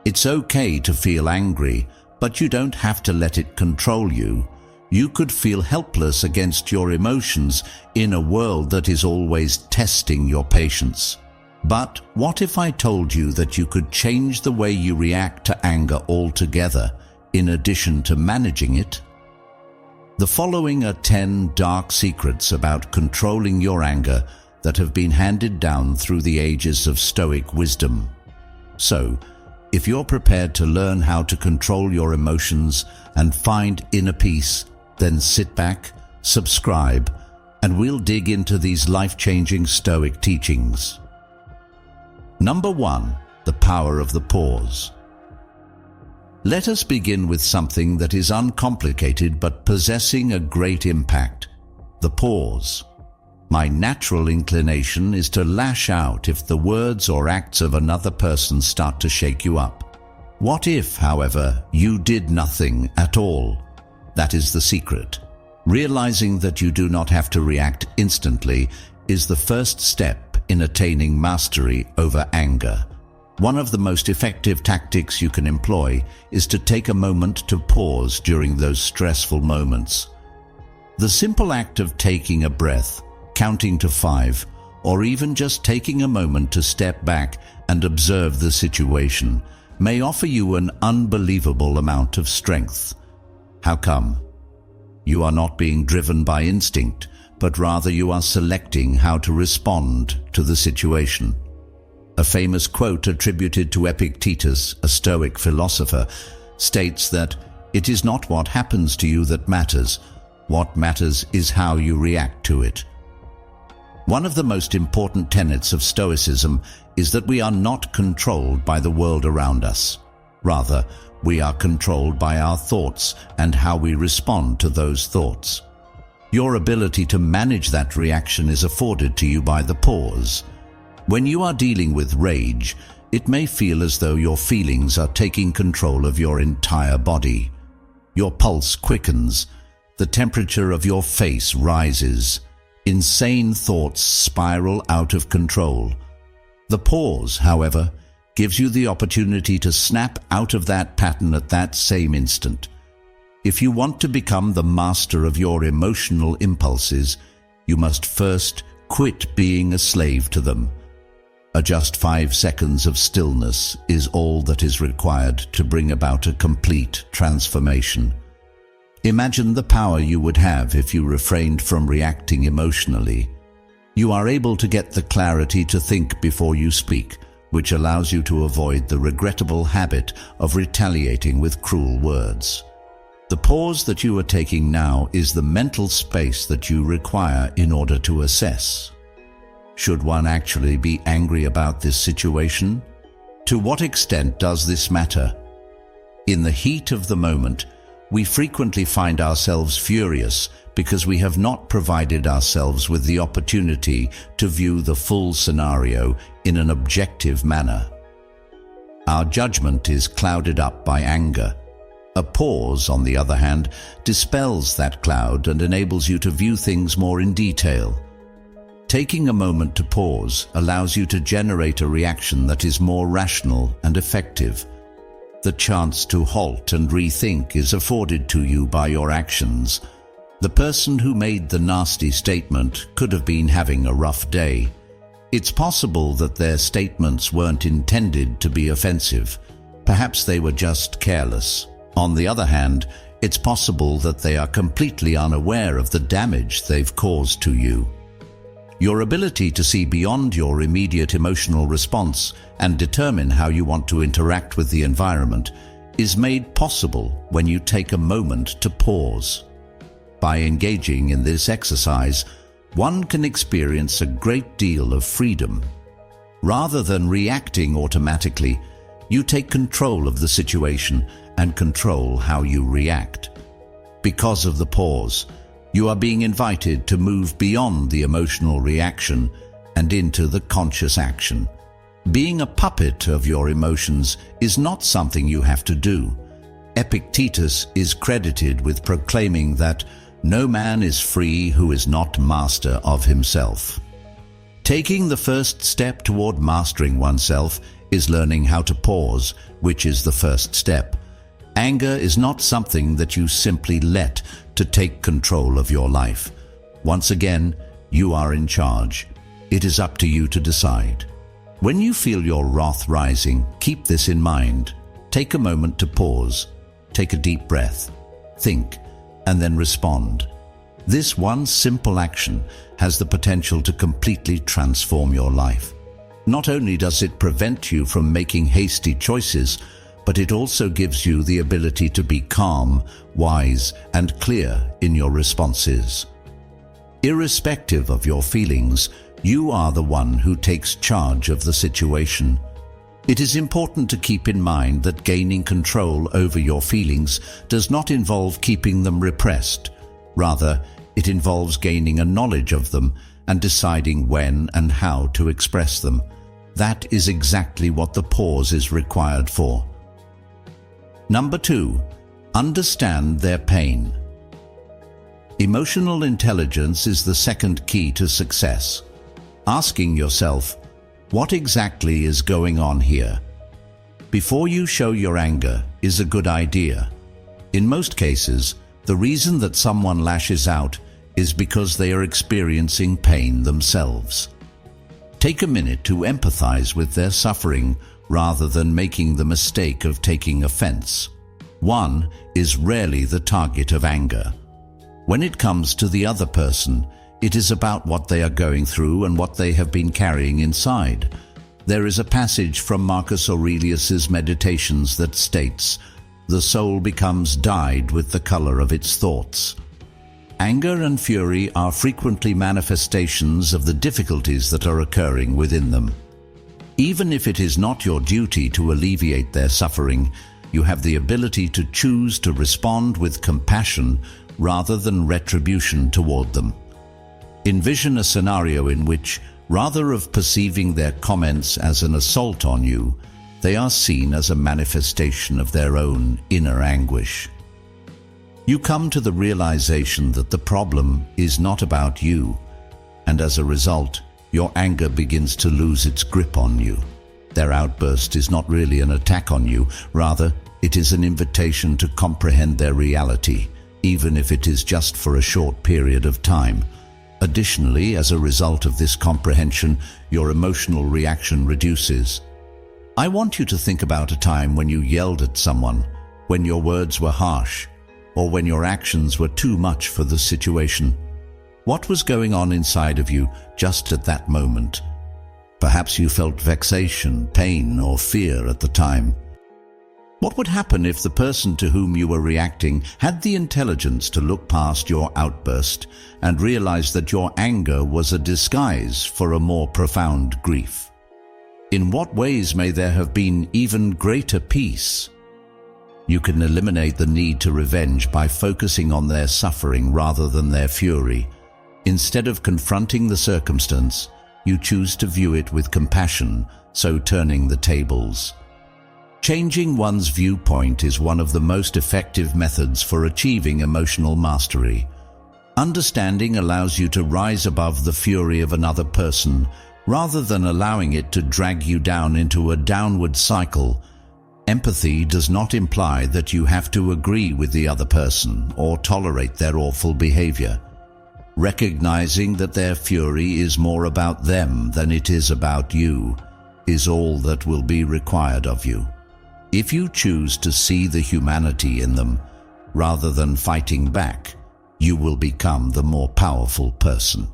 It's okay to feel angry, but you don't have to let it control you. You could feel helpless against your emotions in a world that is always testing your patience. But what if I told you that you could change the way you react to anger altogether, in addition to managing it? The following are 10 dark secrets about controlling your anger that have been handed down through the ages of Stoic wisdom. So, if you're prepared to learn how to control your emotions and find inner peace, then sit back, subscribe, and we'll dig into these life-changing Stoic teachings. Number 1. The power of the pause. Let us begin with something that is uncomplicated but possessing a great impact: the pause. My natural inclination is to lash out if the words or acts of another person start to shake you up. What if, however, you did nothing at all? That is the secret. Realizing that you do not have to react instantly is the first step in attaining mastery over anger. One of the most effective tactics you can employ is to take a moment to pause during those stressful moments. The simple act of taking a breath, counting to 5, or even just taking a moment to step back and observe the situation may offer you an unbelievable amount of strength. How come? You are not being driven by instinct, but rather you are selecting how to respond to the situation. A famous quote attributed to Epictetus, a Stoic philosopher, states that it is not what happens to you that matters. What matters is how you react to it. One of the most important tenets of Stoicism is that we are not controlled by the world around us. Rather, we are controlled by our thoughts and how we respond to those thoughts. Your ability to manage that reaction is afforded to you by the pause. When you are dealing with rage, it may feel as though your feelings are taking control of your entire body. Your pulse quickens, the temperature of your face rises, insane thoughts spiral out of control. The pause, however, gives you the opportunity to snap out of that pattern at that same instant. If you want to become the master of your emotional impulses, you must first quit being a slave to them. Just 5 seconds of stillness is all that is required to bring about a complete transformation. Imagine the power you would have if you refrained from reacting emotionally. You are able to get the clarity to think before you speak, which allows you to avoid the regrettable habit of retaliating with cruel words. The pause that you are taking now is the mental space that you require in order to assess. Should one actually be angry about this situation? To what extent does this matter? In the heat of the moment, we frequently find ourselves furious because we have not provided ourselves with the opportunity to view the full scenario in an objective manner. Our judgment is clouded up by anger. A pause, on the other hand, dispels that cloud and enables you to view things more in detail. Taking a moment to pause allows you to generate a reaction that is more rational and effective. The chance to halt and rethink is afforded to you by your actions. The person who made the nasty statement could have been having a rough day. It's possible that their statements weren't intended to be offensive. Perhaps they were just careless. On the other hand, it's possible that they are completely unaware of the damage they've caused to you. Your ability to see beyond your immediate emotional response and determine how you want to interact with the environment is made possible when you take a moment to pause. By engaging in this exercise, one can experience a great deal of freedom. Rather than reacting automatically, you take control of the situation and control how you react. Because of the pause, you are being invited to move beyond the emotional reaction and into the conscious action. Being a puppet of your emotions is not something you have to do. Epictetus is credited with proclaiming that no man is free who is not master of himself. Taking the first step toward mastering oneself is learning how to pause, which is the first step. Anger is not something that you simply let to take control of your life. Once again, you are in charge. It is up to you to decide. When you feel your wrath rising, keep this in mind. Take a moment to pause. Take a deep breath. Think, and then respond. This one simple action has the potential to completely transform your life. Not only does it prevent you from making hasty choices, but it also gives you the ability to be calm, wise, and clear in your responses. Irrespective of your feelings, you are the one who takes charge of the situation. It is important to keep in mind that gaining control over your feelings does not involve keeping them repressed. Rather, it involves gaining a knowledge of them and deciding when and how to express them. That is exactly what the pause is required for. Number 2, understand their pain. Emotional intelligence is the second key to success. Asking yourself, what exactly is going on here? Before you show your anger is a good idea. In most cases, the reason that someone lashes out is because they are experiencing pain themselves. Take a minute to empathize with their suffering rather than making the mistake of taking offense. One is rarely the target of anger. When it comes to the other person, it is about what they are going through and what they have been carrying inside. There is a passage from Marcus Aurelius's Meditations that states, "The soul becomes dyed with the color of its thoughts." Anger and fury are frequently manifestations of the difficulties that are occurring within them. Even if it is not your duty to alleviate their suffering, you have the ability to choose to respond with compassion rather than retribution toward them. Envision a scenario in which, rather of perceiving their comments as an assault on you, they are seen as a manifestation of their own inner anguish. You come to the realization that the problem is not about you, and as a result, your anger begins to lose its grip on you. Their outburst is not really an attack on you, rather, it is an invitation to comprehend their reality, even if it is just for a short period of time. Additionally, as a result of this comprehension, your emotional reaction reduces. I want you to think about a time when you yelled at someone, when your words were harsh, or when your actions were too much for the situation. What was going on inside of you just at that moment? Perhaps you felt vexation, pain, or fear at the time. What would happen if the person to whom you were reacting had the intelligence to look past your outburst and realize that your anger was a disguise for a more profound grief? In what ways may there have been even greater peace? You can eliminate the need to revenge by focusing on their suffering rather than their fury. Instead of confronting the circumstance, you choose to view it with compassion, so turning the tables. Changing one's viewpoint is one of the most effective methods for achieving emotional mastery. Understanding allows you to rise above the fury of another person, rather than allowing it to drag you down into a downward cycle. Empathy does not imply that you have to agree with the other person or tolerate their awful behavior. Recognizing that their fury is more about them than it is about you is all that will be required of you. If you choose to see the humanity in them, rather than fighting back, you will become the more powerful person.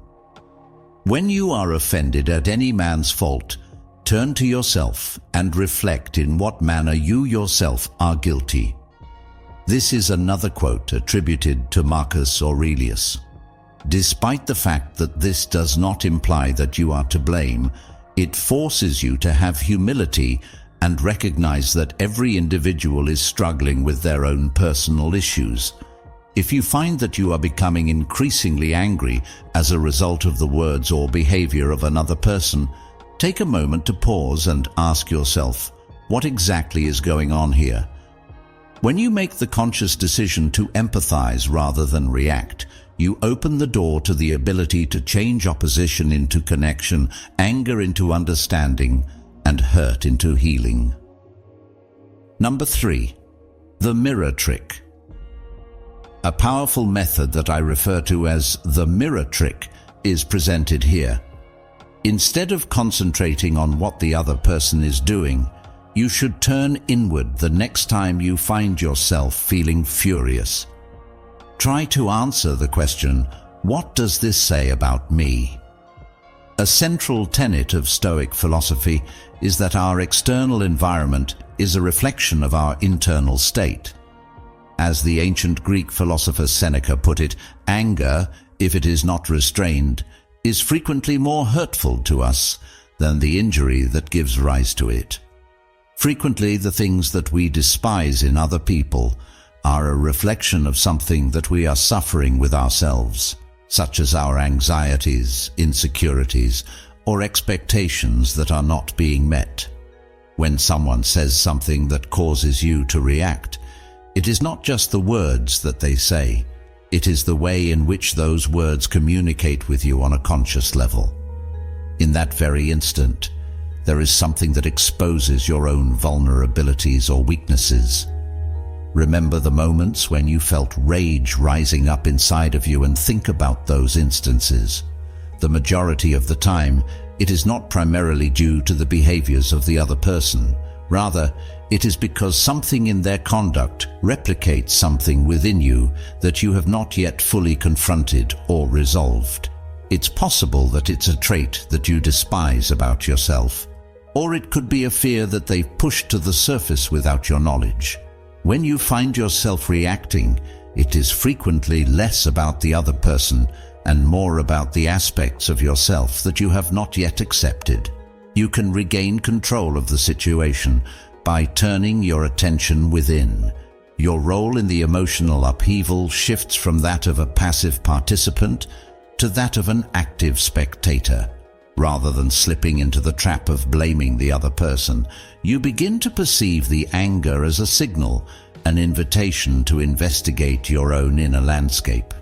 When you are offended at any man's fault, turn to yourself and reflect in what manner you yourself are guilty. This is another quote attributed to Marcus Aurelius. Despite the fact that this does not imply that you are to blame, it forces you to have humility and recognize that every individual is struggling with their own personal issues. If you find that you are becoming increasingly angry as a result of the words or behavior of another person, take a moment to pause and ask yourself, what exactly is going on here? When you make the conscious decision to empathize rather than react, you open the door to the ability to change opposition into connection, anger into understanding, and hurt into healing. Number 3. The mirror trick. A powerful method that I refer to as the mirror trick is presented here. Instead of concentrating on what the other person is doing, you should turn inward the next time you find yourself feeling furious. Try to answer the question, what does this say about me? A central tenet of Stoic philosophy is that our external environment is a reflection of our internal state. As the ancient Greek philosopher Seneca put it, anger, if it is not restrained, is frequently more hurtful to us than the injury that gives rise to it. Frequently, the things that we despise in other people are a reflection of something that we are suffering with ourselves, such as our anxieties, insecurities, or expectations that are not being met. When someone says something that causes you to react, it is not just the words that they say, it is the way in which those words communicate with you on a conscious level. In that very instant, there is something that exposes your own vulnerabilities or weaknesses. Remember the moments when you felt rage rising up inside of you and think about those instances. The majority of the time, it is not primarily due to the behaviors of the other person. Rather, it is because something in their conduct replicates something within you that you have not yet fully confronted or resolved. It's possible that it's a trait that you despise about yourself, or it could be a fear that they've pushed to the surface without your knowledge. When you find yourself reacting, it is frequently less about the other person and more about the aspects of yourself that you have not yet accepted. You can regain control of the situation by turning your attention within. Your role in the emotional upheaval shifts from that of a passive participant to that of an active spectator. Rather than slipping into the trap of blaming the other person, you begin to perceive the anger as a signal, an invitation to investigate your own inner landscape.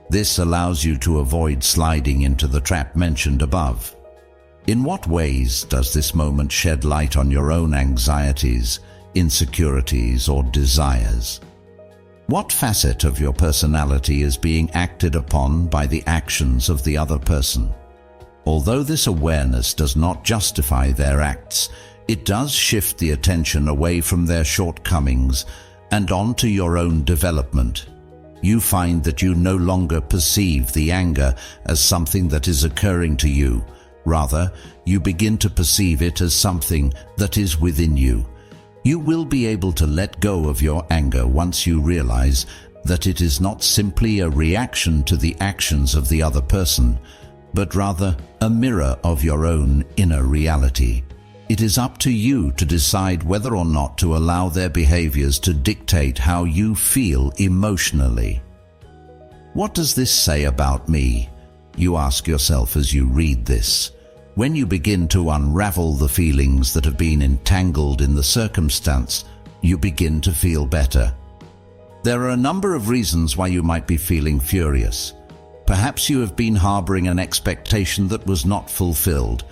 This allows you to avoid sliding into the trap mentioned above. In what ways does this moment shed light on your own anxieties, insecurities, or desires? What facet of your personality is being acted upon by the actions of the other person? Although this awareness does not justify their acts, it does shift the attention away from their shortcomings and onto your own development. You find that you no longer perceive the anger as something that is occurring to you. Rather, you begin to perceive it as something that is within you. You will be able to let go of your anger once you realize that it is not simply a reaction to the actions of the other person, but rather a mirror of your own inner reality. It is up to you to decide whether or not to allow their behaviors to dictate how you feel emotionally. What does this say about me? You ask yourself as you read this. When you begin to unravel the feelings that have been entangled in the circumstance, you begin to feel better. There are a number of reasons why you might be feeling furious. Perhaps you have been harboring an expectation that was not fulfilled,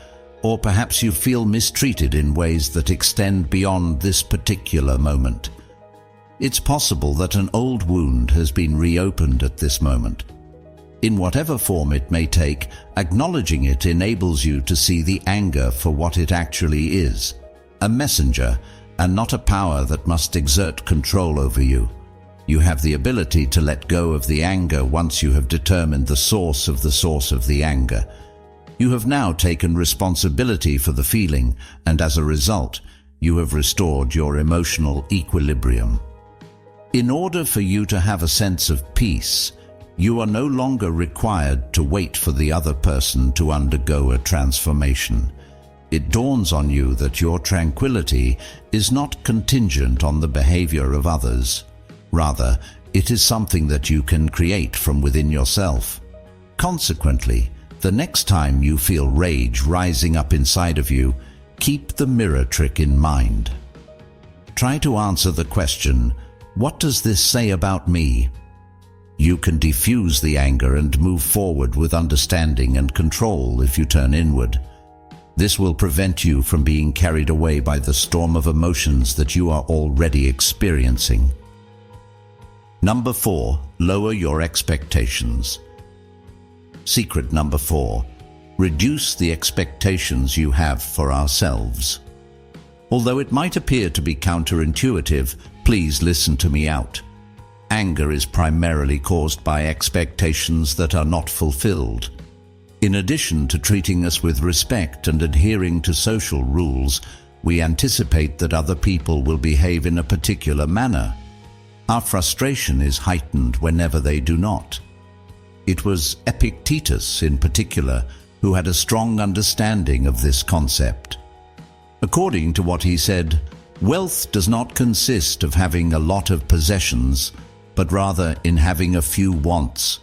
or perhaps you feel mistreated in ways that extend beyond this particular moment. It's possible that an old wound has been reopened at this moment. In whatever form it may take, acknowledging it enables you to see the anger for what it actually is, a messenger, and not a power that must exert control over you. You have the ability to let go of the anger once you have determined the source of the anger. You have now taken responsibility for the feeling, and as a result, you have restored your emotional equilibrium. In order for you to have a sense of peace, you are no longer required to wait for the other person to undergo a transformation. It dawns on you that your tranquility is not contingent on the behavior of others. Rather, it is something that you can create from within yourself. Consequently, the next time you feel rage rising up inside of you, keep the mirror trick in mind. Try to answer the question, what does this say about me? You can diffuse the anger and move forward with understanding and control if you turn inward. This will prevent you from being carried away by the storm of emotions that you are already experiencing. Number 4, lower your expectations. Secret number 4, reduce the expectations you have for ourselves. Although it might appear to be counterintuitive, please listen to me out. Anger is primarily caused by expectations that are not fulfilled. In addition to treating us with respect and adhering to social rules, we anticipate that other people will behave in a particular manner. Our frustration is heightened whenever they do not. It was Epictetus, in particular, who had a strong understanding of this concept. According to what he said, wealth does not consist of having a lot of possessions, but rather in having a few wants.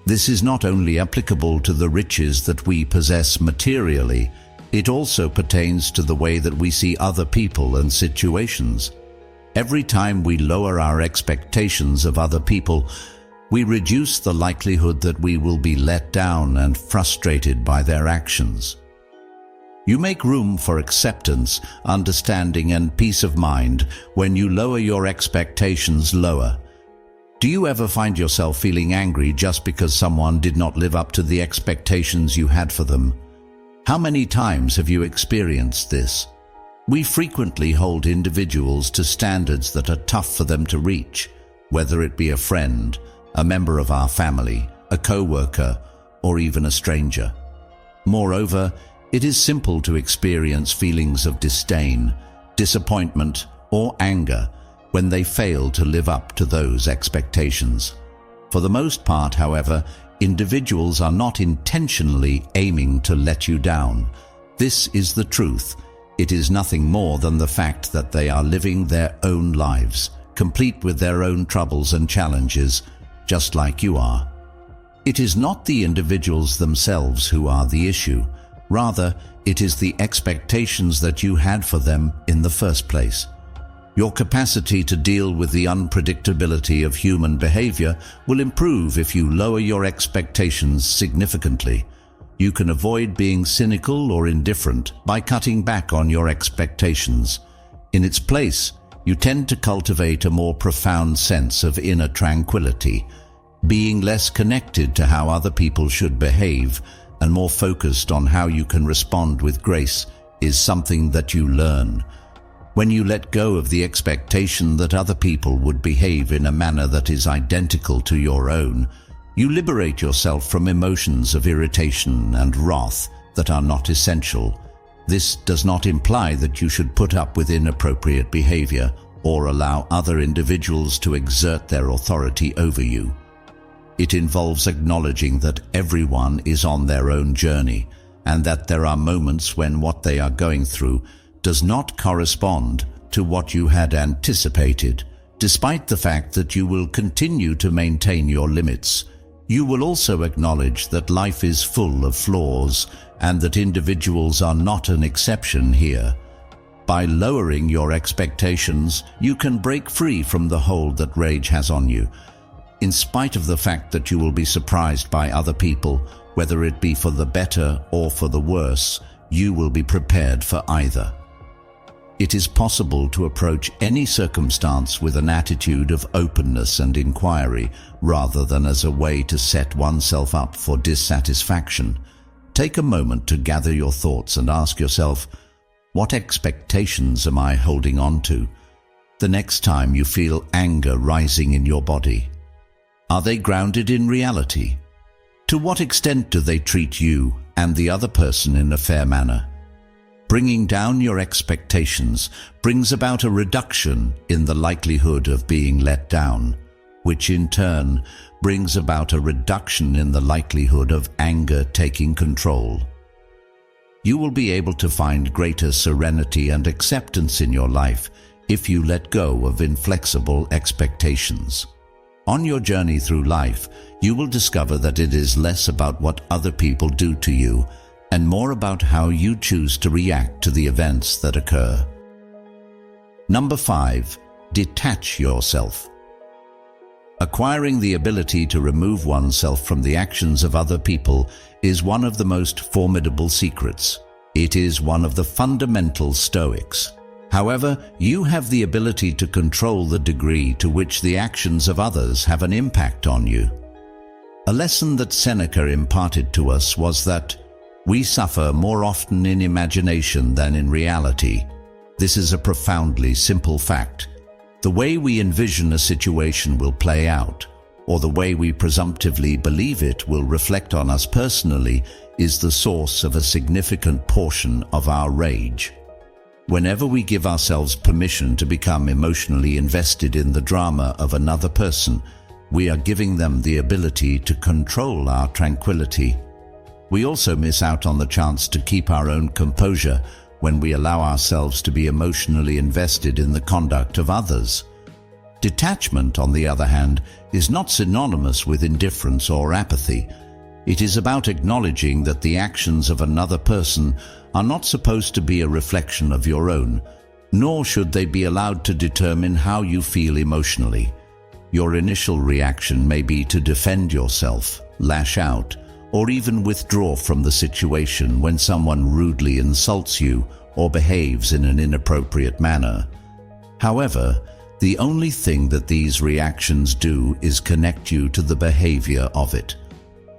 This is not only applicable to the riches that we possess materially, it also pertains to the way that we see other people and situations. Every time we lower our expectations of other people, we reduce the likelihood that we will be let down and frustrated by their actions. You make room for acceptance, understanding, and peace of mind when you lower your expectations lower. Do you ever find yourself feeling angry just because someone did not live up to the expectations you had for them? How many times have you experienced this? We frequently hold individuals to standards that are tough for them to reach, whether it be a friend, a member of our family, a co-worker, or even a stranger. Moreover, it is simple to experience feelings of disdain, disappointment, or anger when they fail to live up to those expectations. For the most part, however, individuals are not intentionally aiming to let you down. This is the truth. It is nothing more than the fact that they are living their own lives, complete with their own troubles and challenges, just like you are. It is not the individuals themselves who are the issue. Rather, it is the expectations that you had for them in the first place. Your capacity to deal with the unpredictability of human behavior will improve if you lower your expectations significantly. You can avoid being cynical or indifferent by cutting back on your expectations. In its place, you tend to cultivate a more profound sense of inner tranquility, being less connected to how other people should behave and more focused on how you can respond with grace is something that you learn. When you let go of the expectation that other people would behave in a manner that is identical to your own, you liberate yourself from emotions of irritation and wrath that are not essential. This does not imply that you should put up with inappropriate behavior or allow other individuals to exert their authority over you. It involves acknowledging that everyone is on their own journey and that there are moments when what they are going through does not correspond to what you had anticipated. Despite the fact that you will continue to maintain your limits, you will also acknowledge that life is full of flaws and that individuals are not an exception here. By lowering your expectations, you can break free from the hold that rage has on you. In spite of the fact that you will be surprised by other people, whether it be for the better or for the worse, you will be prepared for either. It is possible to approach any circumstance with an attitude of openness and inquiry, rather than as a way to set oneself up for dissatisfaction. Take a moment to gather your thoughts and ask yourself, what expectations am I holding on to? The next time you feel anger rising in your body, are they grounded in reality? To what extent do they treat you and the other person in a fair manner? Bringing down your expectations brings about a reduction in the likelihood of being let down, which in turn brings about a reduction in the likelihood of anger taking control. You will be able to find greater serenity and acceptance in your life if you let go of inflexible expectations. On your journey through life, you will discover that it is less about what other people do to you and more about how you choose to react to the events that occur. Number 5, detach yourself. Acquiring the ability to remove oneself from the actions of other people is one of the most formidable secrets. It is one of the fundamental Stoics. However, you have the ability to control the degree to which the actions of others have an impact on you. A lesson that Seneca imparted to us was that we suffer more often in imagination than in reality. This is a profoundly simple fact. The way we envision a situation will play out, or the way we presumptively believe it will reflect on us personally, is the source of a significant portion of our rage. Whenever we give ourselves permission to become emotionally invested in the drama of another person, we are giving them the ability to control our tranquility. We also miss out on the chance to keep our own composure when we allow ourselves to be emotionally invested in the conduct of others. Detachment, on the other hand, is not synonymous with indifference or apathy. It is about acknowledging that the actions of another person are not supposed to be a reflection of your own, nor should they be allowed to determine how you feel emotionally. Your initial reaction may be to defend yourself, lash out, or even withdraw from the situation when someone rudely insults you or behaves in an inappropriate manner. However, the only thing that these reactions do is connect you to the behavior of it.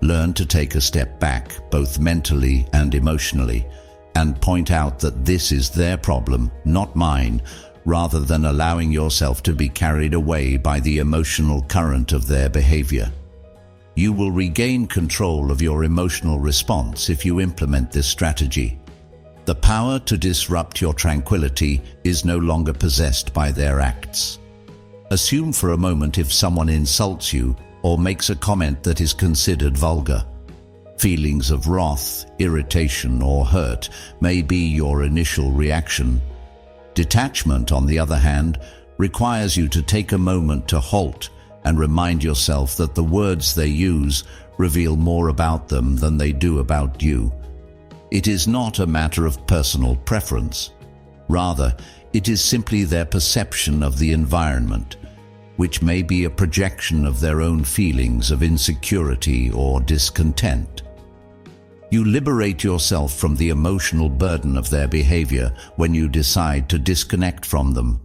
Learn to take a step back, both mentally and emotionally, and point out that this is their problem, not mine, rather than allowing yourself to be carried away by the emotional current of their behavior. You will regain control of your emotional response if you implement this strategy. The power to disrupt your tranquility is no longer possessed by their acts. Assume for a moment if someone insults you or makes a comment that is considered vulgar. Feelings of wrath, irritation, or hurt may be your initial reaction. Detachment, on the other hand, requires you to take a moment to halt and remind yourself that the words they use reveal more about them than they do about you. It is not a matter of personal preference. Rather, it is simply their perception of the environment, which may be a projection of their own feelings of insecurity or discontent. You liberate yourself from the emotional burden of their behavior when you decide to disconnect from them.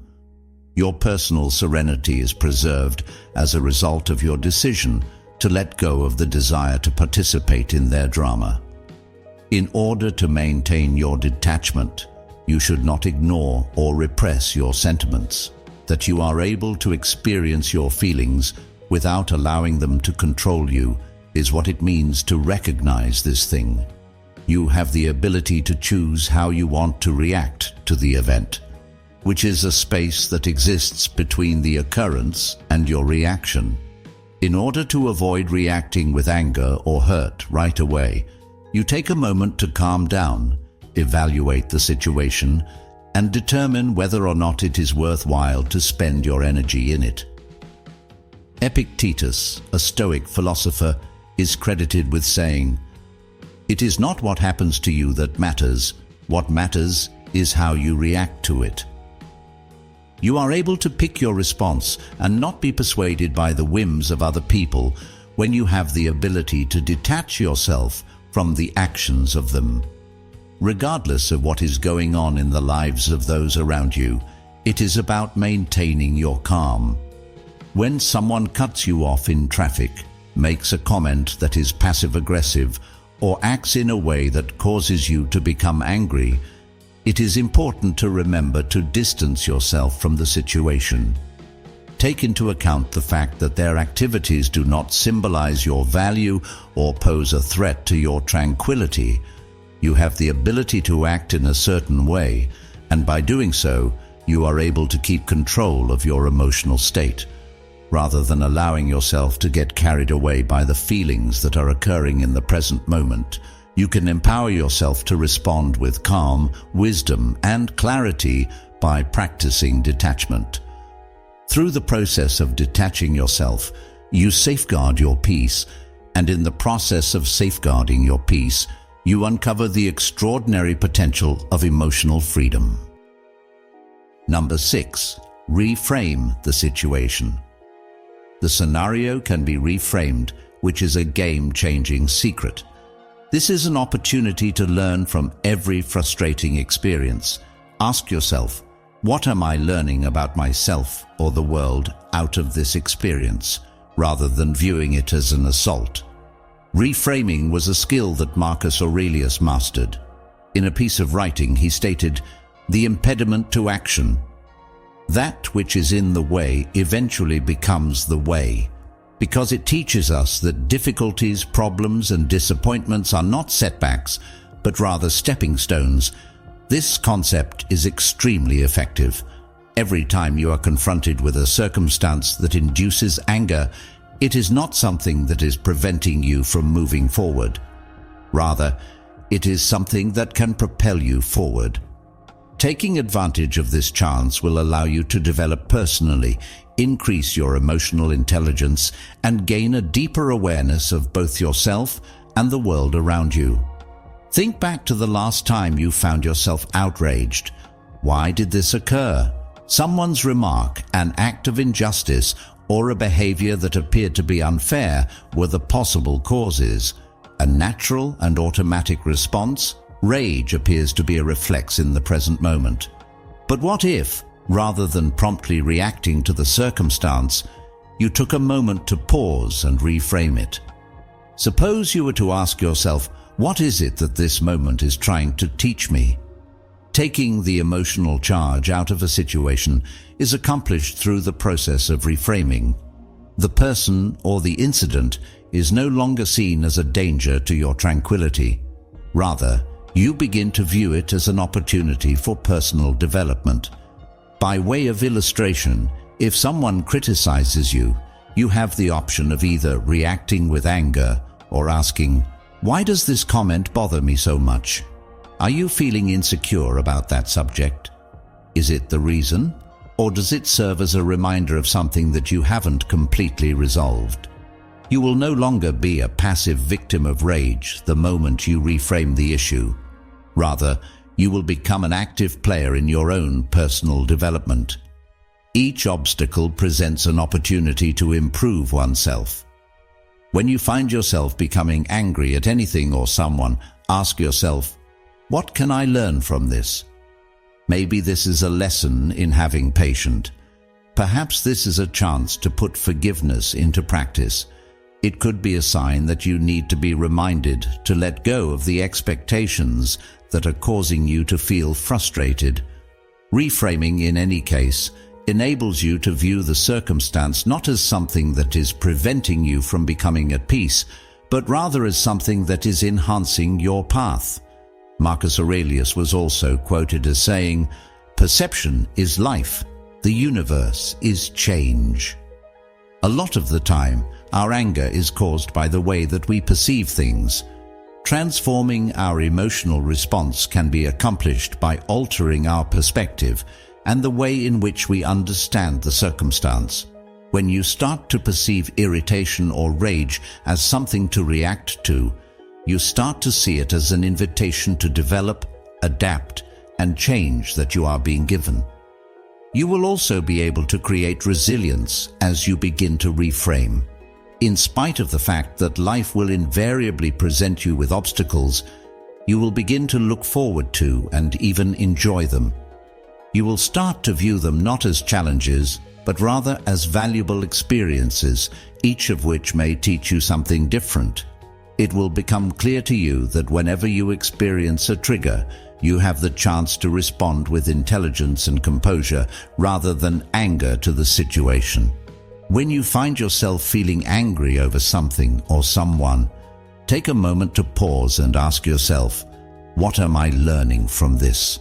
Your personal serenity is preserved as a result of your decision to let go of the desire to participate in their drama. In order to maintain your detachment, you should not ignore or repress your sentiments. That you are able to experience your feelings without allowing them to control you is what it means to recognize this thing. You have the ability to choose how you want to react to the event, which is a space that exists between the occurrence and your reaction. In order to avoid reacting with anger or hurt right away, you take a moment to calm down, evaluate the situation, and determine whether or not it is worthwhile to spend your energy in it. Epictetus, a Stoic philosopher, is credited with saying, "It is not what happens to you that matters. What matters is how you react to it." You are able to pick your response and not be persuaded by the whims of other people when you have the ability to detach yourself from the actions of them. Regardless of what is going on in the lives of those around you, it is about maintaining your calm. When someone cuts you off in traffic, makes a comment that is passive-aggressive, or acts in a way that causes you to become angry, it is important to remember to distance yourself from the situation. Take into account the fact that their activities do not symbolize your value or pose a threat to your tranquility. You have the ability to act in a certain way, and by doing so, you are able to keep control of your emotional state, rather than allowing yourself to get carried away by the feelings that are occurring in the present moment. You can empower yourself to respond with calm, wisdom, and clarity by practicing detachment. Through the process of detaching yourself, you safeguard your peace, and in the process of safeguarding your peace, you uncover the extraordinary potential of emotional freedom. Number 6. Reframe the situation. the scenario can be reframed, which is a game-changing secret. This is an opportunity to learn from every frustrating experience. Ask yourself, what am I learning about myself or the world out of this experience, rather than viewing it as an assault? Reframing was a skill that Marcus Aurelius mastered. In a piece of writing, he stated, "The impediment to action. That which is in the way eventually becomes the way," because it teaches us that difficulties, problems, and disappointments are not setbacks, but rather stepping stones. This concept is extremely effective. Every time you are confronted with a circumstance that induces anger, it is not something that is preventing you from moving forward. Rather, it is something that can propel you forward. Taking advantage of this chance will allow you to develop personally, increase your emotional intelligence, and gain a deeper awareness of both yourself and the world around you. Think back to the last time you found yourself outraged. Why did this occur? Someone's remark, an act of injustice, or a behavior that appeared to be unfair were the possible causes. A natural and automatic response? Rage appears to be a reflex in the present moment. But what if, rather than promptly reacting to the circumstance, you took a moment to pause and reframe it? Suppose you were to ask yourself, what is it that this moment is trying to teach me? Taking the emotional charge out of a situation is accomplished through the process of reframing. The person or the incident is no longer seen as a danger to your tranquility. Rather, you begin to view it as an opportunity for personal development. By way of illustration, if someone criticizes you, you have the option of either reacting with anger or asking, "Why does this comment bother me so much?" Are you feeling insecure about that subject? Is it the reason? Or does it serve as a reminder of something that you haven't completely resolved? You will no longer be a passive victim of rage the moment you reframe the issue. Rather, you will become an active player in your own personal development. Each obstacle presents an opportunity to improve oneself. When you find yourself becoming angry at anything or someone, ask yourself, what can I learn from this? Maybe this is a lesson in having patience. Perhaps this is a chance to put forgiveness into practice. It could be a sign that you need to be reminded to let go of the expectations that are causing you to feel frustrated. Reframing, in any case, enables you to view the circumstance not as something that is preventing you from becoming at peace, but rather as something that is enhancing your path. Marcus Aurelius was also quoted as saying, "Perception is life, the universe is change." A lot of the time, our anger is caused by the way that we perceive things. Transforming our emotional response can be accomplished by altering our perspective and the way in which we understand the circumstance. When you start to perceive irritation or rage as something to react to, you start to see it as an invitation to develop, adapt, and change that you are being given. You will also be able to create resilience as you begin to reframe. In spite of the fact that life will invariably present you with obstacles, you will begin to look forward to and even enjoy them. You will start to view them not as challenges, but rather as valuable experiences, each of which may teach you something different. It will become clear to you that whenever you experience a trigger, you have the chance to respond with intelligence and composure rather than anger to the situation. When you find yourself feeling angry over something or someone, take a moment to pause and ask yourself, what am I learning from this?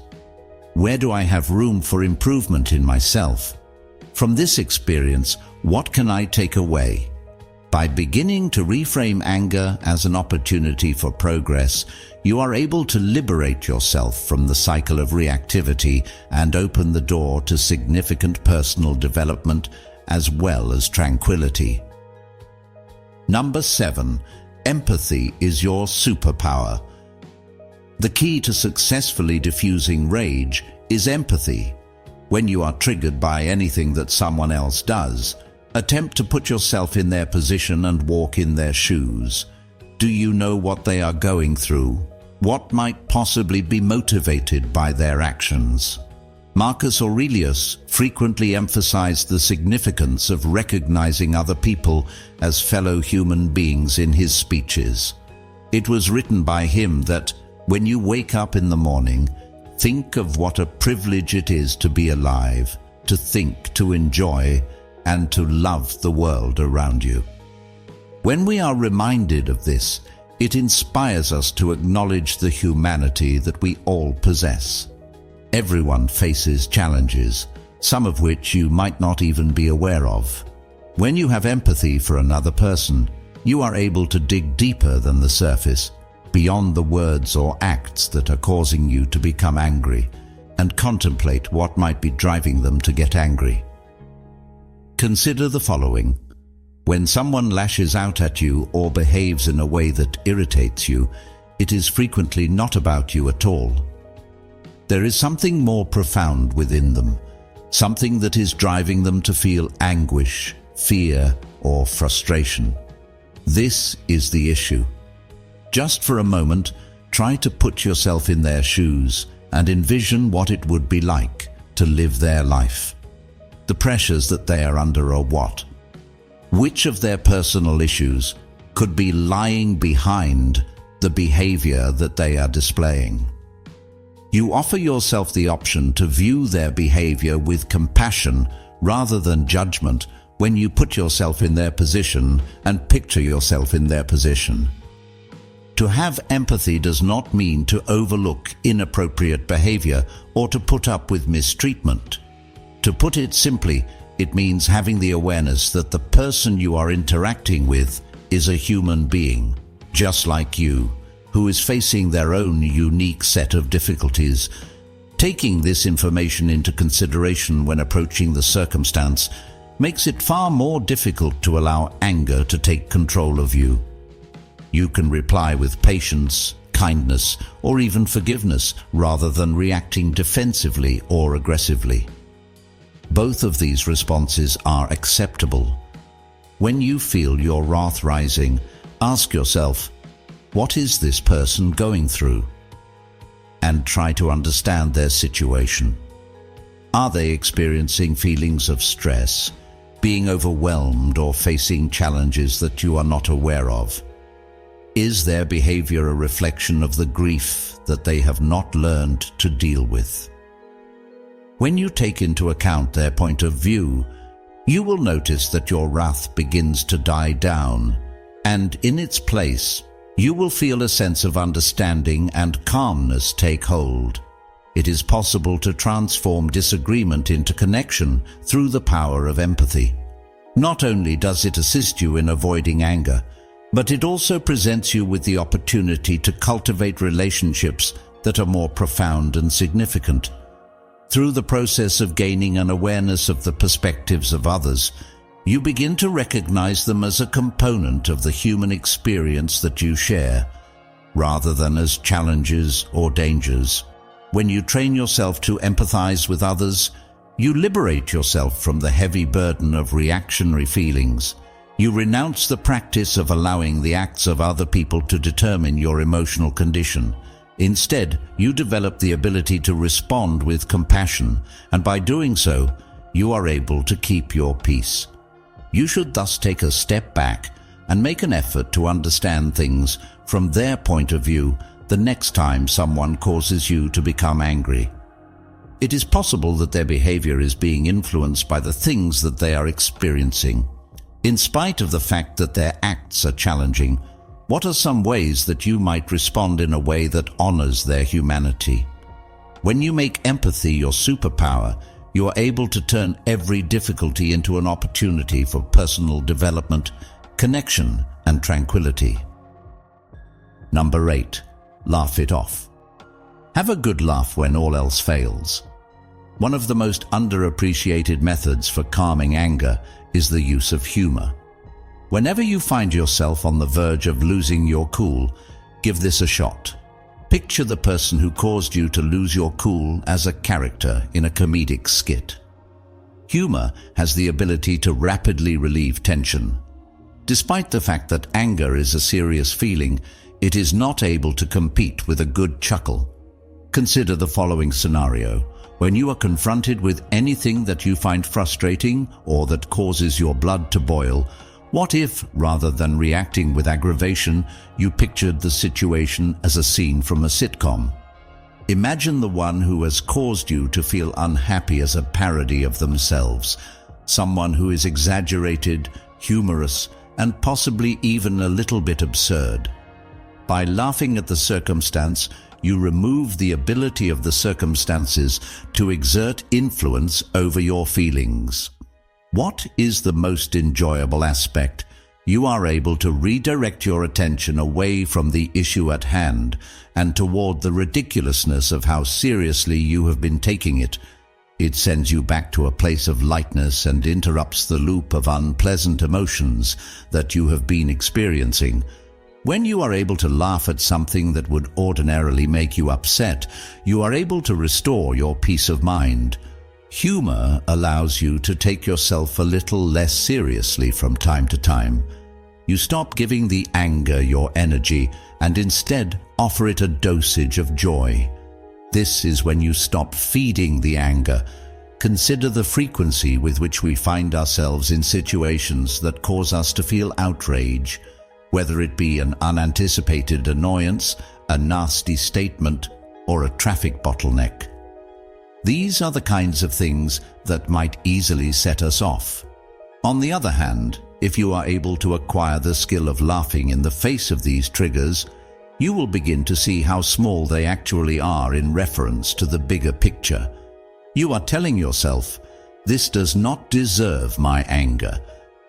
Where do I have room for improvement in myself? From this experience, what can I take away? By beginning to reframe anger as an opportunity for progress, you are able to liberate yourself from the cycle of reactivity and open the door to significant personal development as well as tranquility. Number 7. Empathy is your superpower. The key to successfully diffusing rage is empathy. When you are triggered by anything that someone else does, Attempt to put yourself in their position and walk in their shoes. Do you know what they are going through? What might possibly be motivated by their actions? Marcus Aurelius frequently emphasized the significance of recognizing other people as fellow human beings in his speeches. It was written by him that, when you wake up in the morning, think of what a privilege it is to be alive, to think, to enjoy, and to love the world around you. When we are reminded of this, it inspires us to acknowledge the humanity that we all possess. Everyone faces challenges, some of which you might not even be aware of. When you have empathy for another person, you are able to dig deeper than the surface, beyond the words or acts that are causing you to become angry, and contemplate what might be driving them to get angry. Consider the following. When someone lashes out at you or behaves in a way that irritates you, it is frequently not about you at all. There is something more profound within them, something that is driving them to feel anguish, fear, or frustration. This is the issue. Just for a moment, try to put yourself in their shoes and envision what it would be like to live their life. The pressures that they are under are what? Which of their personal issues could be lying behind the behavior that they are displaying? You offer yourself the option to view their behavior with compassion rather than judgment when you put yourself in their position and picture yourself in their position. To have empathy does not mean to overlook inappropriate behavior or to put up with mistreatment. To put it simply, it means having the awareness that the person you are interacting with is a human being, just like you, who is facing their own unique set of difficulties. Taking this information into consideration when approaching the circumstance makes it far more difficult to allow anger to take control of you. You can reply with patience, kindness, or even forgiveness rather than reacting defensively or aggressively. Both of these responses are acceptable. When you feel your wrath rising, ask yourself, what is this person going through? And try to understand their situation. Are they experiencing feelings of stress, being overwhelmed, or facing challenges that you are not aware of? Is their behavior a reflection of the grief that they have not learned to deal with? When you take into account their point of view, you will notice that your wrath begins to die down, and in its place, you will feel a sense of understanding and calmness take hold. It is possible to transform disagreement into connection through the power of empathy. Not only does it assist you in avoiding anger, but it also presents you with the opportunity to cultivate relationships that are more profound and significant. Through the process of gaining an awareness of the perspectives of others, you begin to recognize them as a component of the human experience that you share, rather than as challenges or dangers. When you train yourself to empathize with others, you liberate yourself from the heavy burden of reactionary feelings. You renounce the practice of allowing the acts of other people to determine your emotional condition. Instead, you develop the ability to respond with compassion, and by doing so, you are able to keep your peace. You should thus take a step back and make an effort to understand things from their point of view the next time someone causes you to become angry. It is possible that their behavior is being influenced by the things that they are experiencing. In spite of the fact that their acts are challenging, what are some ways that you might respond in a way that honors their humanity? When you make empathy your superpower, you are able to turn every difficulty into an opportunity for personal development, connection, and tranquility. Number 8. Laugh it off. Have a good laugh when all else fails. One of the most underappreciated methods for calming anger is the use of humor. Whenever you find yourself on the verge of losing your cool, give this a shot. Picture the person who caused you to lose your cool as a character in a comedic skit. Humor has the ability to rapidly relieve tension. Despite the fact that anger is a serious feeling, it is not able to compete with a good chuckle. Consider the following scenario. When you are confronted with anything that you find frustrating or that causes your blood to boil, what if, rather than reacting with aggravation, you pictured the situation as a scene from a sitcom? Imagine the one who has caused you to feel unhappy as a parody of themselves, someone who is exaggerated, humorous, and possibly even a little bit absurd. By laughing at the circumstance, you remove the ability of the circumstances to exert influence over your feelings. What is the most enjoyable aspect? You are able to redirect your attention away from the issue at hand and toward the ridiculousness of how seriously you have been taking it. It sends you back to a place of lightness and interrupts the loop of unpleasant emotions that you have been experiencing. When you are able to laugh at something that would ordinarily make you upset, you are able to restore your peace of mind. Humor allows you to take yourself a little less seriously from time to time. You stop giving the anger your energy and instead offer it a dosage of joy. This is when you stop feeding the anger. Consider the frequency with which we find ourselves in situations that cause us to feel outrage, whether it be an unanticipated annoyance, a nasty statement, or a traffic bottleneck. These are the kinds of things that might easily set us off. On the other hand, if you are able to acquire the skill of laughing in the face of these triggers, you will begin to see how small they actually are in reference to the bigger picture. You are telling yourself, "This does not deserve my anger."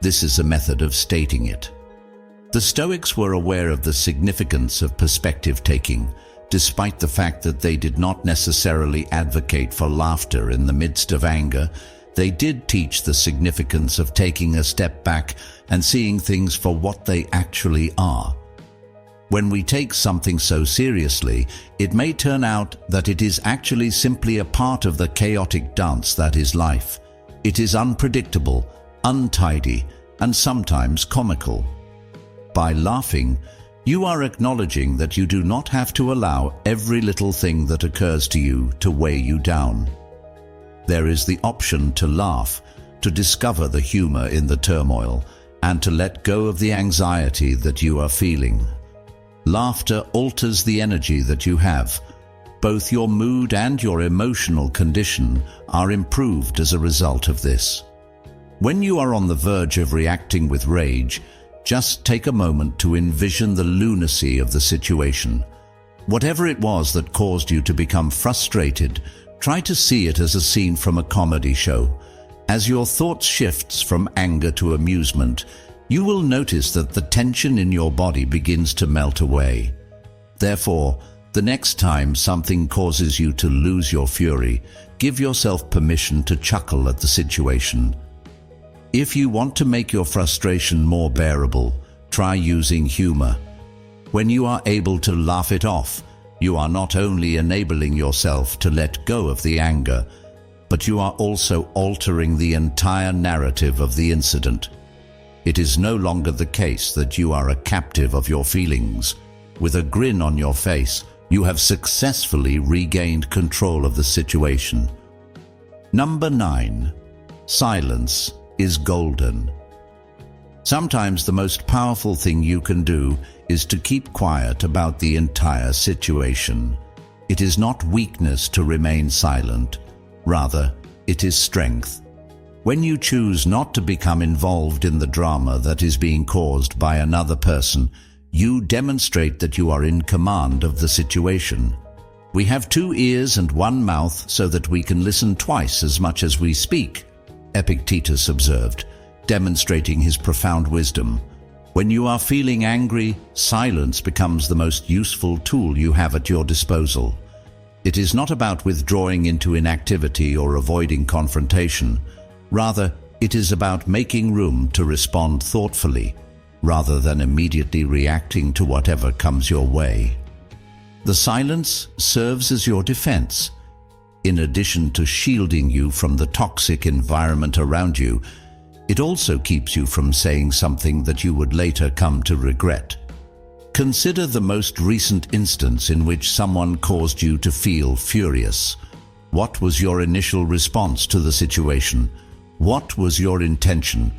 This is a method of stating it. The Stoics were aware of the significance of perspective taking, despite the fact that they did not necessarily advocate for laughter in the midst of anger. They did teach the significance of taking a step back and seeing things for what they actually are. When we take something so seriously, it may turn out that it is actually simply a part of the chaotic dance that is life. It is unpredictable, untidy, and sometimes comical. By laughing, you are acknowledging that you do not have to allow every little thing that occurs to you to weigh you down. There is the option to laugh, to discover the humor in the turmoil, and to let go of the anxiety that you are feeling. Laughter alters the energy that you have. Both your mood and your emotional condition are improved as a result of this. When you are on the verge of reacting with rage, just take a moment to envision the lunacy of the situation. Whatever it was that caused you to become frustrated, try to see it as a scene from a comedy show. As your thought shifts from anger to amusement, you will notice that the tension in your body begins to melt away. Therefore, the next time something causes you to lose your fury, give yourself permission to chuckle at the situation. If you want to make your frustration more bearable, try using humor. When you are able to laugh it off, you are not only enabling yourself to let go of the anger, but you are also altering the entire narrative of the incident. It is no longer the case that you are a captive of your feelings. With a grin on your face, you have successfully regained control of the situation. Number 9. Silence is golden. Sometimes the most powerful thing you can do is to keep quiet about the entire situation. It is not weakness to remain silent. Rather, it is strength. When you choose not to become involved in the drama that is being caused by another person, you demonstrate that you are in command of the situation. We have 2 ears and 1 mouth so that we can listen twice as much as we speak, Epictetus observed, demonstrating his profound wisdom. When you are feeling angry, silence becomes the most useful tool you have at your disposal. It is not about withdrawing into inactivity or avoiding confrontation. Rather, it is about making room to respond thoughtfully, rather than immediately reacting to whatever comes your way. The silence serves as your defense. in addition to shielding you from the toxic environment around you, it also keeps you from saying something that you would later come to regret. Consider the most recent instance in which someone caused you to feel furious. What was your initial response to the situation? What was your intention?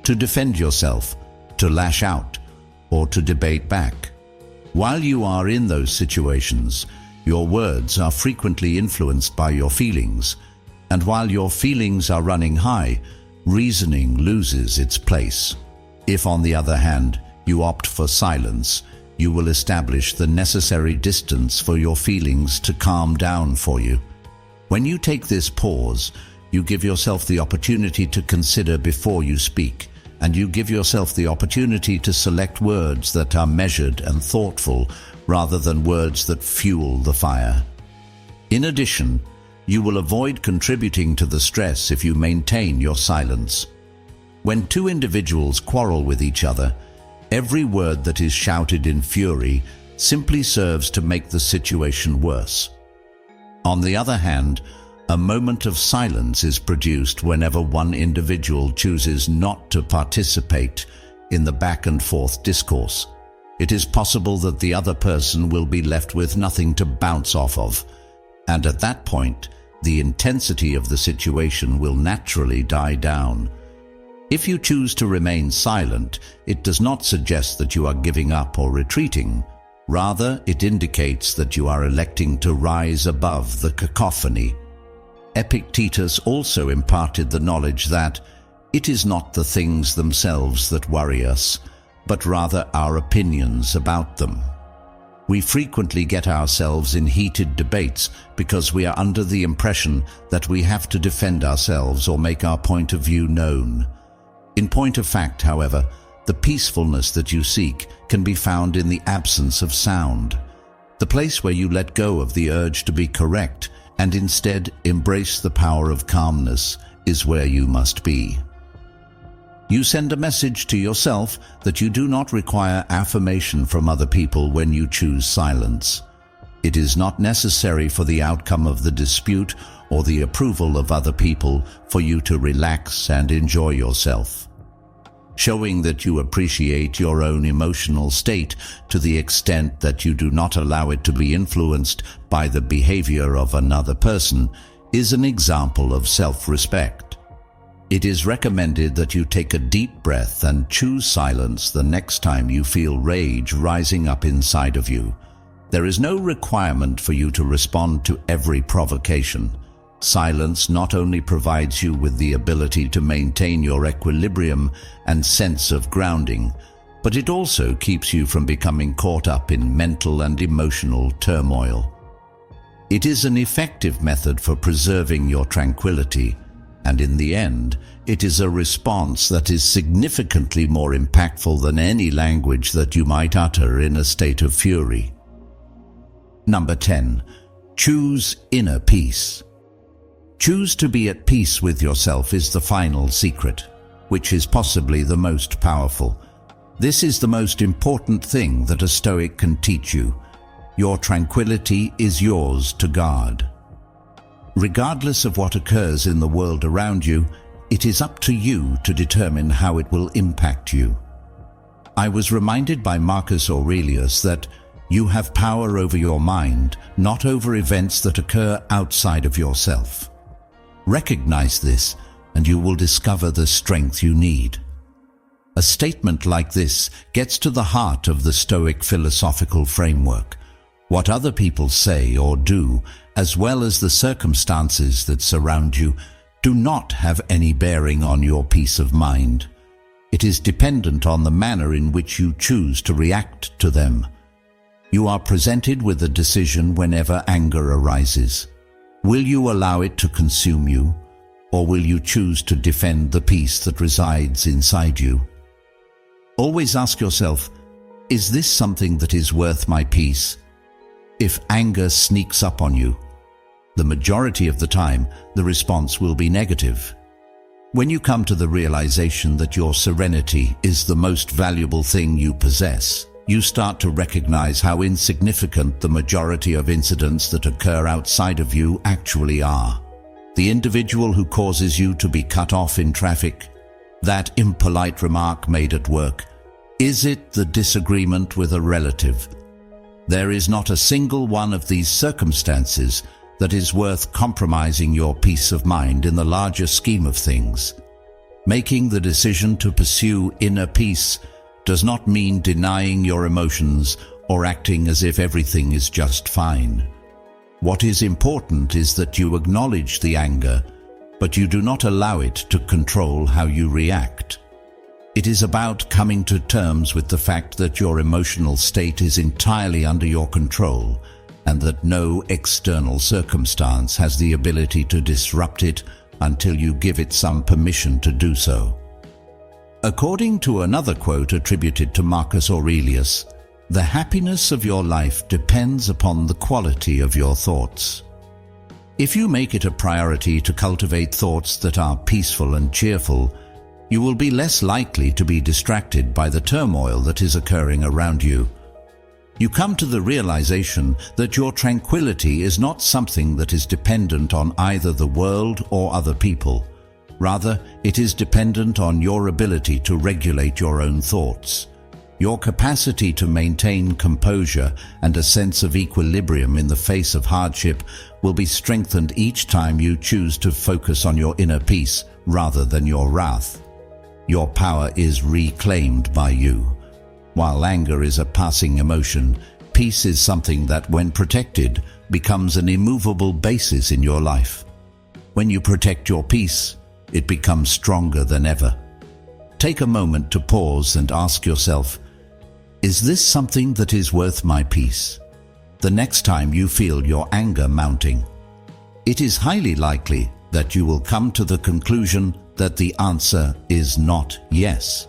To defend yourself, to lash out, or to debate back? While you are in those situations, your words are frequently influenced by your feelings, and while your feelings are running high, reasoning loses its place. If, on the other hand, you opt for silence, you will establish the necessary distance for your feelings to calm down for you. When you take this pause, you give yourself the opportunity to consider before you speak, and you give yourself the opportunity to select words that are measured and thoughtful rather than words that fuel the fire. In addition, you will avoid contributing to the stress if you maintain your silence. When two individuals quarrel with each other, every word that is shouted in fury simply serves to make the situation worse. On the other hand, a moment of silence is produced whenever one individual chooses not to participate in the back and forth discourse. It is possible that the other person will be left with nothing to bounce off of, and at that point, the intensity of the situation will naturally die down. If you choose to remain silent, it does not suggest that you are giving up or retreating. Rather, it indicates that you are electing to rise above the cacophony. Epictetus also imparted the knowledge that it is not the things themselves that worry us, but rather our opinions about them. We frequently get ourselves in heated debates because we are under the impression that we have to defend ourselves or make our point of view known. In point of fact, however, the peacefulness that you seek can be found in the absence of sound. The place where you let go of the urge to be correct and instead embrace the power of calmness is where you must be. You send a message to yourself that you do not require affirmation from other people when you choose silence. It is not necessary for the outcome of the dispute or the approval of other people for you to relax and enjoy yourself. Showing that you appreciate your own emotional state to the extent that you do not allow it to be influenced by the behavior of another person is an example of self-respect. It is recommended that you take a deep breath and choose silence the next time you feel rage rising up inside of you. There is no requirement for you to respond to every provocation. Silence not only provides you with the ability to maintain your equilibrium and sense of grounding, but it also keeps you from becoming caught up in mental and emotional turmoil. It is an effective method for preserving your tranquility, and in the end, it is a response that is significantly more impactful than any language that you might utter in a state of fury. Number 10. Choose inner peace. Choose to be at peace with yourself is the final secret, which is possibly the most powerful. This is the most important thing that a Stoic can teach you. Your tranquility is yours to guard. Regardless of what occurs in the world around you, it is up to you to determine how it will impact you. I was reminded by Marcus Aurelius that you have power over your mind, not over events that occur outside of yourself. Recognize this, and you will discover the strength you need. A statement like this gets to the heart of the Stoic philosophical framework. What other people say or do, as well as the circumstances that surround you, do not have any bearing on your peace of mind. It is dependent on the manner in which you choose to react to them. You are presented with a decision whenever anger arises. Will you allow it to consume you, or will you choose to defend the peace that resides inside you? Always ask yourself, is this something that is worth my peace? If anger sneaks up on you, the majority of the time, the response will be negative. When you come to the realization that your serenity is the most valuable thing you possess, You start to recognize how insignificant the majority of incidents that occur outside of you actually are. The individual who causes you to be cut off in traffic, that impolite remark made at work, is it the disagreement with a relative? There is not a single one of these circumstances that is worth compromising your peace of mind in the larger scheme of things. Making the decision to pursue inner peace does not mean denying your emotions or acting as if everything is just fine. What is important is that you acknowledge the anger, but you do not allow it to control how you react. It is about coming to terms with the fact that your emotional state is entirely under your control and that no external circumstance has the ability to disrupt it until you give it some permission to do so. According to another quote attributed to Marcus Aurelius, the happiness of your life depends upon the quality of your thoughts. If you make it a priority to cultivate thoughts that are peaceful and cheerful, you will be less likely to be distracted by the turmoil that is occurring around you. You come to the realization that your tranquility is not something that is dependent on either the world or other people. Rather, it is dependent on your ability to regulate your own thoughts. Your capacity to maintain composure and a sense of equilibrium in the face of hardship will be strengthened each time you choose to focus on your inner peace rather than your wrath. Your power is reclaimed by you. While anger is a passing emotion, peace is something that, when protected, becomes an immovable basis in your life. When you protect your peace, it becomes stronger than ever. Take a moment to pause and ask yourself, is this something that is worth my peace? The next time you feel your anger mounting, it is highly likely that you will come to the conclusion that the answer is not yes.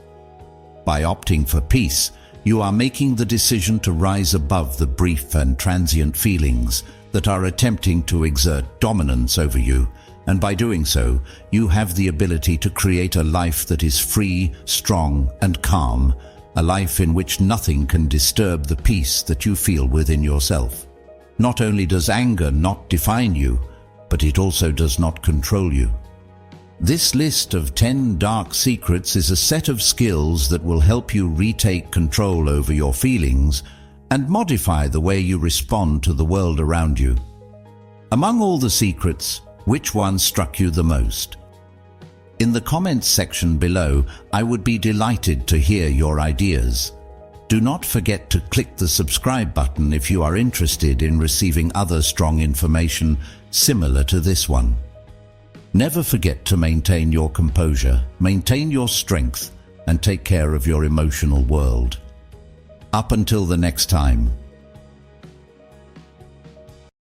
By opting for peace, you are making the decision to rise above the brief and transient feelings that are attempting to exert dominance over you, and by doing so, you have the ability to create a life that is free, strong, and calm, a life in which nothing can disturb the peace that you feel within yourself. Not only does anger not define you, but it also does not control you. This list of 10 dark secrets is a set of skills that will help you retake control over your feelings and modify the way you respond to the world around you. Among all the secrets, which one struck you the most? In the comments section below, I would be delighted to hear your ideas. Do not forget to click the subscribe button if you are interested in receiving other strong information similar to this one. Never forget to maintain your composure, maintain your strength, and take care of your emotional world. Up until the next time,